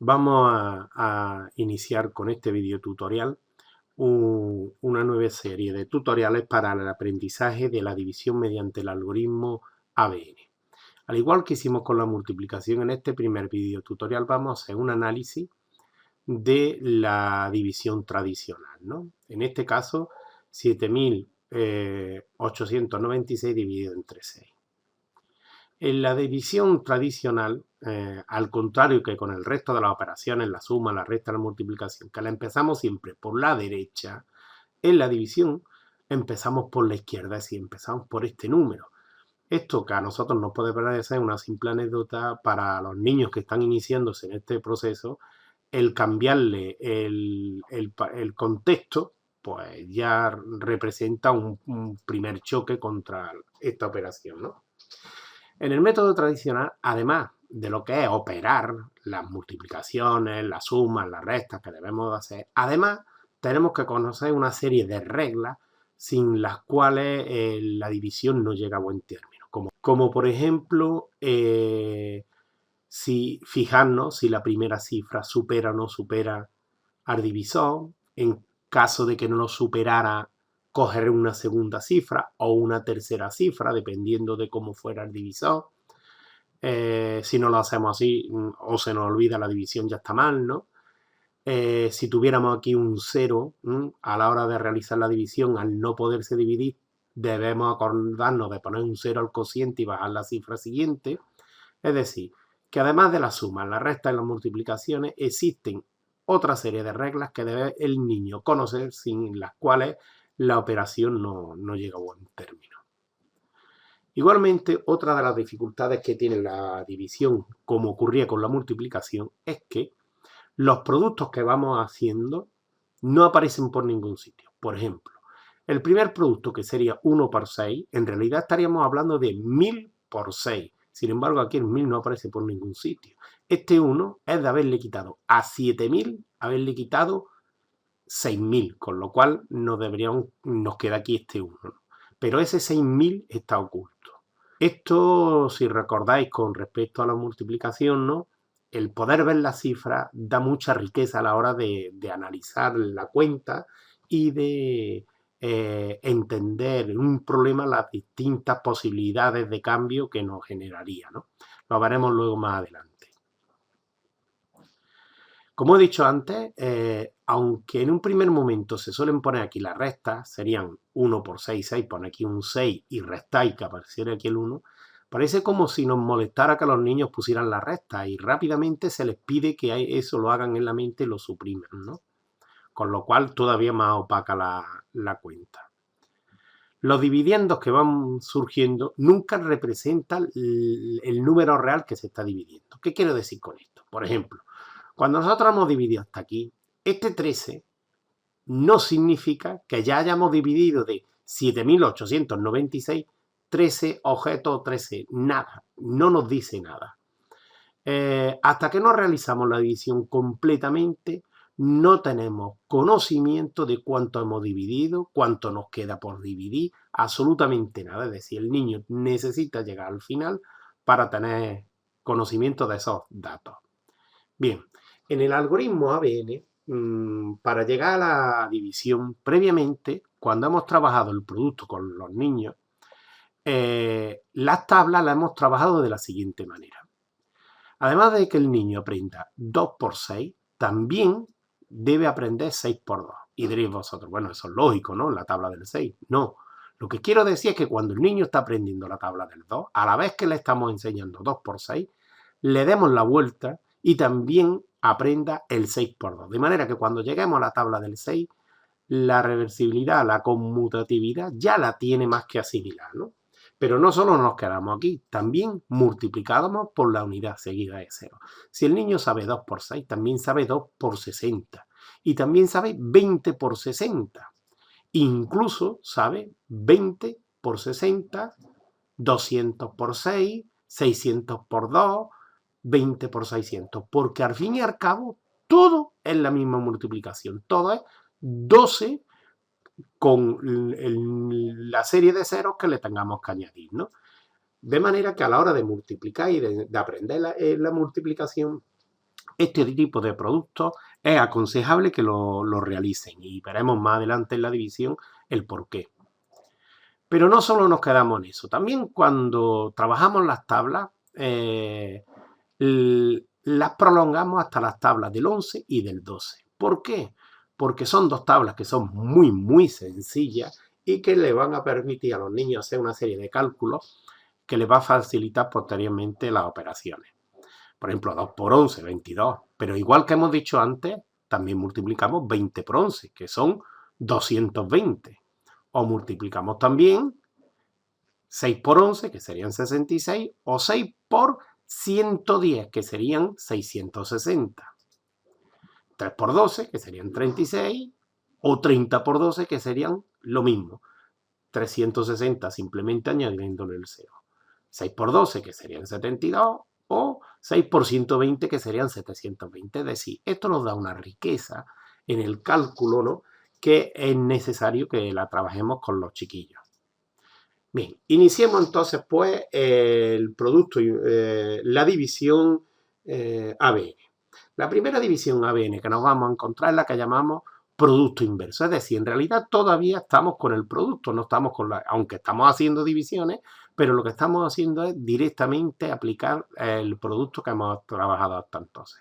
Vamos a iniciar con este video tutorial una nueva serie de tutoriales para el aprendizaje de la división mediante el algoritmo ABN. Al igual que hicimos con la multiplicación en este primer video tutorial, vamos a hacer un análisis de la división tradicional, ¿no? En este caso, 7.896 dividido entre 6. En la división tradicional, al contrario que con el resto de las operaciones, la suma, la resta, la multiplicación, que la empezamos siempre por la derecha, en la división empezamos por la izquierda, es decir, empezamos por este número. Esto que a nosotros nos puede parecer una simple anécdota, para los niños que están iniciándose en este proceso, el cambiarle el contexto, pues ya representa un primer choque contra esta operación, ¿no? En el método tradicional, además de lo que es operar las multiplicaciones, las sumas, las restas que debemos hacer, además tenemos que conocer una serie de reglas sin las cuales la división no llega a buen término. Como por ejemplo, si fijarnos si la primera cifra supera o no supera al divisor. En caso de que no lo superara, coger una segunda cifra o una tercera cifra, dependiendo de cómo fuera el divisor. Si no lo hacemos así, o se nos olvida la división, ya está mal, ¿no? Si tuviéramos aquí un 0, a la hora de realizar la división, al no poderse dividir, debemos acordarnos de poner un 0 al cociente y bajar la cifra siguiente. Es decir, que además de la suma, la resta y las multiplicaciones, existen otra serie de reglas que debe el niño conocer, sin las cuales la operación no llega a buen término. Igualmente, otra de las dificultades que tiene la división, como ocurría con la multiplicación, es que los productos que vamos haciendo no aparecen por ningún sitio. Por ejemplo, el primer producto, que sería 1 por 6, en realidad estaríamos hablando de 1000 por 6. Sin embargo, aquí el 1000 no aparece por ningún sitio. Este 1 es de haberle quitado a 7000, haberle quitado 6000, con lo cual nos queda aquí este 1. Pero ese 6000 está oculto. Esto, si recordáis con respecto a la multiplicación, ¿no? El poder ver las cifras da mucha riqueza a la hora de analizar la cuenta y de entender en un problema las distintas posibilidades de cambio que nos generaría, ¿no? Lo veremos luego más adelante. Como he dicho antes, aunque en un primer momento se suelen poner aquí las restas, serían 1 por 6, 6, pone aquí un 6 y restáis que apareciera aquí el 1, parece como si nos molestara que los niños pusieran la resta y rápidamente se les pide que eso lo hagan en la mente y lo supriman, ¿no? Con lo cual todavía más opaca la cuenta. Los dividendos que van surgiendo nunca representan el número real que se está dividiendo. ¿Qué quiero decir con esto? Por ejemplo, cuando nosotros hemos dividido hasta aquí, este 13 no significa que ya hayamos dividido de 7.896 13 objetos, 13, nada, no nos dice nada. Hasta que no realizamos la división completamente, no tenemos conocimiento de cuánto hemos dividido, cuánto nos queda por dividir, absolutamente nada. Es decir, el niño necesita llegar al final para tener conocimiento de esos datos. Bien, en el algoritmo ABN, para llegar a la división, previamente, cuando hemos trabajado el producto con los niños, las tablas las hemos trabajado de la siguiente manera. Además de que el niño aprenda 2 por 6, también debe aprender 6 por 2. Y diréis vosotros, bueno, eso es lógico, ¿no? La tabla del 6. No. Lo que quiero decir es que cuando el niño está aprendiendo la tabla del 2, a la vez que le estamos enseñando 2 por 6, le demos la vuelta y también aprenda el 6 por 2. De manera que cuando lleguemos a la tabla del 6, la reversibilidad, la conmutatividad ya la tiene más que asimilar, ¿no? Pero no solo nos quedamos aquí, también multiplicamos por la unidad seguida de 0. Si el niño sabe 2 por 6, también sabe 2 por 60. Y también sabe 20 por 60. Incluso sabe 20 por 60, 200 por 6, 600 por 2, 20 por 600. Porque al fin y al cabo, todo es la misma multiplicación. Todo es 12 con la serie de ceros que le tengamos que añadir, ¿no? De manera que a la hora de multiplicar y de aprender la multiplicación, este tipo de productos es aconsejable que lo realicen y veremos más adelante en la división el por qué. Pero no solo nos quedamos en eso, también cuando trabajamos las tablas, las prolongamos hasta las tablas del 11 y del 12. ¿Por qué? Porque son dos tablas que son muy sencillas y que le van a permitir a los niños hacer una serie de cálculos que les va a facilitar posteriormente las operaciones. Por ejemplo, 2 por 11, 22. Pero igual que hemos dicho antes, también multiplicamos 20 por 11, que son 220. O multiplicamos también 6 por 11, que serían 66, o 6 por 110, que serían 660. 3 por 12, que serían 36, o 30 por 12, que serían lo mismo. 360 simplemente añadiéndole el 0. 6 por 12, que serían 72, o 6 por 120, que serían 720. Es decir, esto nos da una riqueza en el cálculo, ¿no?, que es necesario que la trabajemos con los chiquillos. Bien, iniciemos entonces pues el producto, la división ABN. La primera división ABN que nos vamos a encontrar es la que llamamos producto inverso. Es decir, en realidad todavía estamos con el producto, no estamos con aunque estamos haciendo divisiones, pero lo que estamos haciendo es directamente aplicar el producto que hemos trabajado hasta entonces.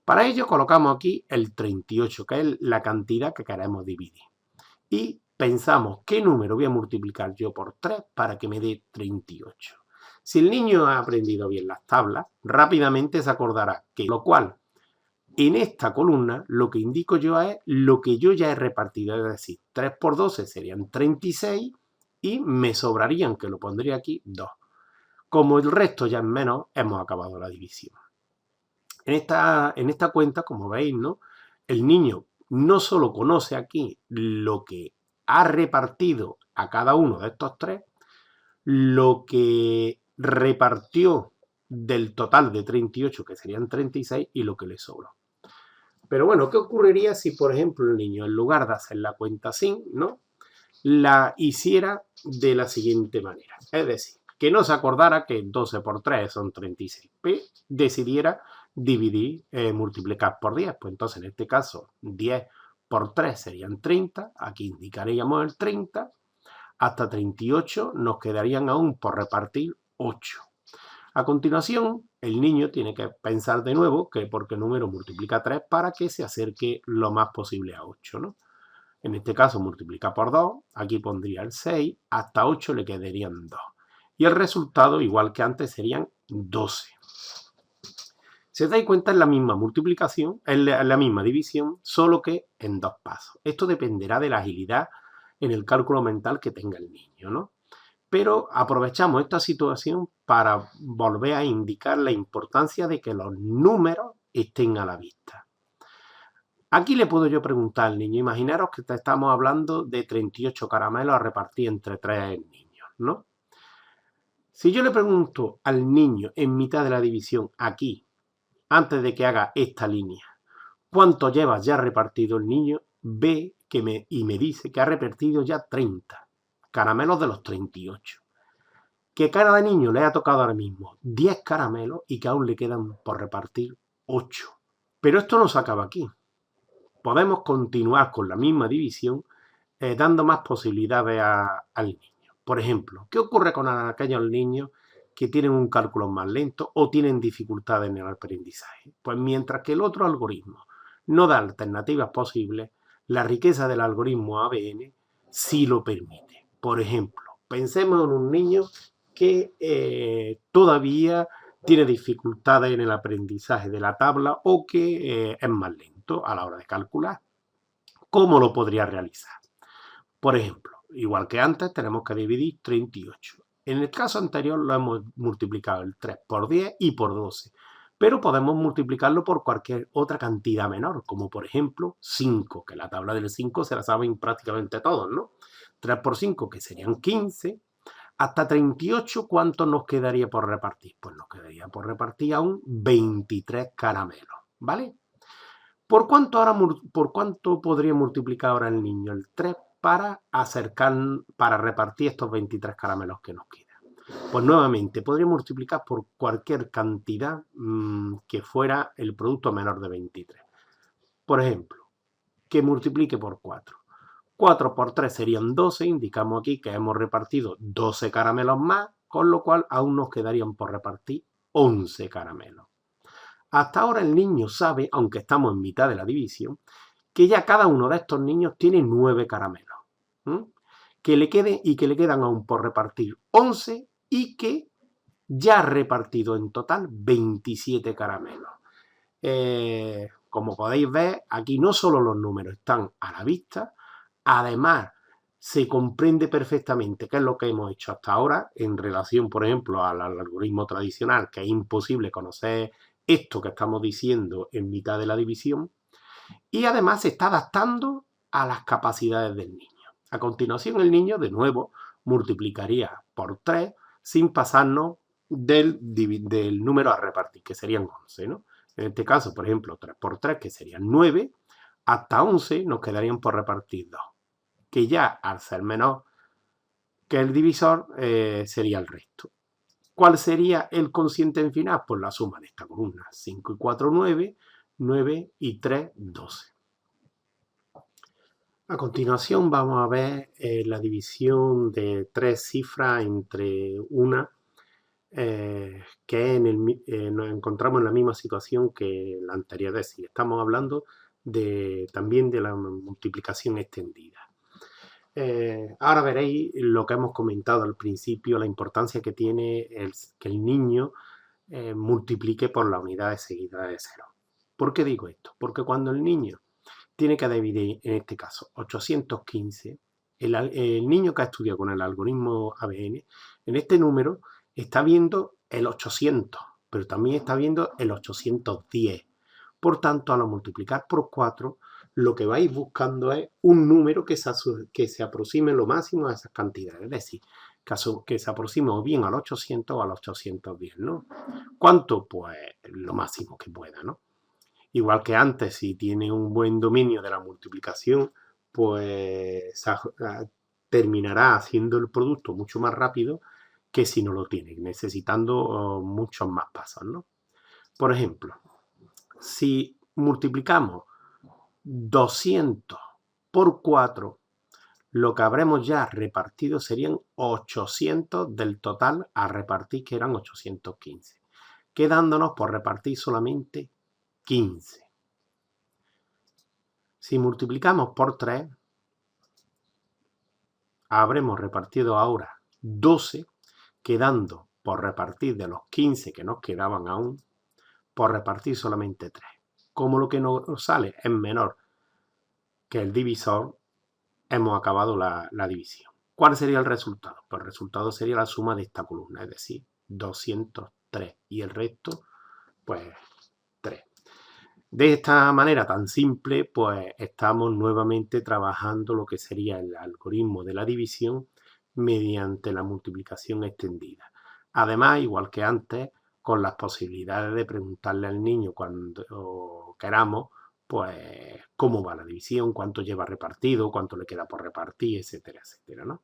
Para ello colocamos aquí el 38, que es la cantidad que queremos dividir. Y pensamos, ¿qué número voy a multiplicar yo por 3 para que me dé 38? Si el niño ha aprendido bien las tablas, rápidamente se acordará que lo cual en esta columna lo que indico yo es lo que yo ya he repartido, es decir, 3 por 12 serían 36 y me sobrarían, que lo pondría aquí, 2. Como el resto ya es menos, hemos acabado la división. En esta cuenta, como veis, ¿no?, el niño no solo conoce aquí lo que ha repartido a cada uno de estos 3, lo que repartió del total de 38, que serían 36, y lo que le sobró. Pero bueno, ¿qué ocurriría si, por ejemplo, el niño, en lugar de hacer la cuenta sin, ¿no?, la hiciera de la siguiente manera? Es decir, que no se acordara que 12 por 3 son 36, pero decidiera dividir, multiplicar por 10. Pues entonces, en este caso, 10 por 3 serían 30. Aquí indicaríamos el 30. Hasta 38 nos quedarían aún por repartir 8. A continuación, el niño tiene que pensar de nuevo que por qué número multiplica 3 para que se acerque lo más posible a 8, ¿no? En este caso multiplica por 2, aquí pondría el 6, hasta 8 le quedarían 2. Y el resultado, igual que antes, serían 12. Si os dais cuenta, es la misma multiplicación, es la misma división, solo que en 2 pasos. Esto dependerá de la agilidad en el cálculo mental que tenga el niño, ¿no? Pero aprovechamos esta situación para volver a indicar la importancia de que los números estén a la vista. Aquí le puedo yo preguntar al niño, imaginaros que estamos hablando de 38 caramelos a repartir entre 3 niños, ¿no? Si yo le pregunto al niño en mitad de la división, aquí, antes de que haga esta línea, ¿cuánto lleva ya repartido el niño? Ve y me dice que ha repartido ya 30 caramelos de los 38. Que cada niño le ha tocado ahora mismo 10 caramelos y que aún le quedan por repartir 8. Pero esto no se acaba aquí. Podemos continuar con la misma división dando más posibilidades al niño. Por ejemplo, ¿qué ocurre con aquellos niños que tienen un cálculo más lento o tienen dificultades en el aprendizaje? Pues mientras que el otro algoritmo no da alternativas posibles, la riqueza del algoritmo ABN sí lo permite. Por ejemplo, pensemos en un niño que todavía tiene dificultades en el aprendizaje de la tabla o que es más lento a la hora de calcular. ¿Cómo lo podría realizar? Por ejemplo, igual que antes, tenemos que dividir 38. En el caso anterior lo hemos multiplicado el 3 por 10 y por 12, pero podemos multiplicarlo por cualquier otra cantidad menor, como por ejemplo 5, que la tabla del 5 se la saben prácticamente todos, ¿no? 3 por 5, que serían 15. Hasta 38, ¿cuánto nos quedaría por repartir? Pues nos quedaría por repartir aún 23 caramelos, ¿vale? ¿Por cuánto podría multiplicar ahora el niño el 3 para repartir estos 23 caramelos que nos quedan? Pues nuevamente, podría multiplicar por cualquier cantidad que fuera el producto menor de 23. Por ejemplo, que multiplique por 4. 4 por 3 serían 12, indicamos aquí que hemos repartido 12 caramelos más, con lo cual aún nos quedarían por repartir 11 caramelos. Hasta ahora el niño sabe, aunque estamos en mitad de la división, que ya cada uno de estos niños tiene 9 caramelos. Que le quedan aún por repartir 11 y que ya ha repartido en total 27 caramelos. Como podéis ver, aquí no solo los números están a la vista, además se comprende perfectamente qué es lo que hemos hecho hasta ahora en relación, por ejemplo, al algoritmo tradicional, que es imposible conocer esto que estamos diciendo en mitad de la división, y además se está adaptando a las capacidades del niño. A continuación, el niño de nuevo multiplicaría por 3 sin pasarnos del número a repartir, que serían 11, ¿no? En este caso, por ejemplo, 3 por 3, que serían 9, hasta 11 nos quedarían por repartir 2, que ya al ser menor que el divisor sería el resto. ¿Cuál sería el cociente en final? Pues la suma de esta columna. 5 y 4, 9, 9 y 3, 12. A continuación vamos a ver la división de 3 cifras entre una, que nos encontramos en la misma situación que la anterior, es decir, estamos hablando también de la multiplicación extendida. Ahora veréis lo que hemos comentado al principio, la importancia que tiene que el niño multiplique por las unidades seguidas de cero. ¿Por qué digo esto? Porque cuando el niño tiene que dividir, en este caso, 815, el niño que ha estudiado con el algoritmo ABN, en este número está viendo el 800, pero también está viendo el 810. Por tanto, al multiplicar por 4, lo que vais buscando es un número que se aproxime lo máximo a esas cantidades. Es decir, que se aproxime o bien al 800 o al 810, ¿no? ¿Cuánto? Pues lo máximo que pueda, ¿no? Igual que antes, si tiene un buen dominio de la multiplicación, pues terminará haciendo el producto mucho más rápido que si no lo tiene, necesitando muchos más pasos, ¿no? Por ejemplo, si multiplicamos 200 por 4, lo que habremos ya repartido serían 800 del total a repartir, que eran 815, quedándonos por repartir solamente 15. Si multiplicamos por 3, habremos repartido ahora 12, quedando por repartir de los 15 que nos quedaban aún, por repartir solamente 3. Como lo que nos sale es menor que el divisor, hemos acabado la división. ¿Cuál sería el resultado? Pues el resultado sería la suma de esta columna, es decir, 203, y el resto, pues 3. De esta manera tan simple, pues estamos nuevamente trabajando lo que sería el algoritmo de la división mediante la multiplicación extendida. Además, igual que antes, con las posibilidades de preguntarle al niño cuando queramos, pues cómo va la división, cuánto lleva repartido, cuánto le queda por repartir, etcétera, etcétera, ¿no?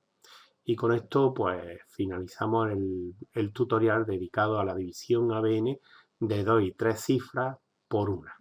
Y con esto, pues finalizamos el tutorial dedicado a la división ABN de 2 y 3 cifras por una.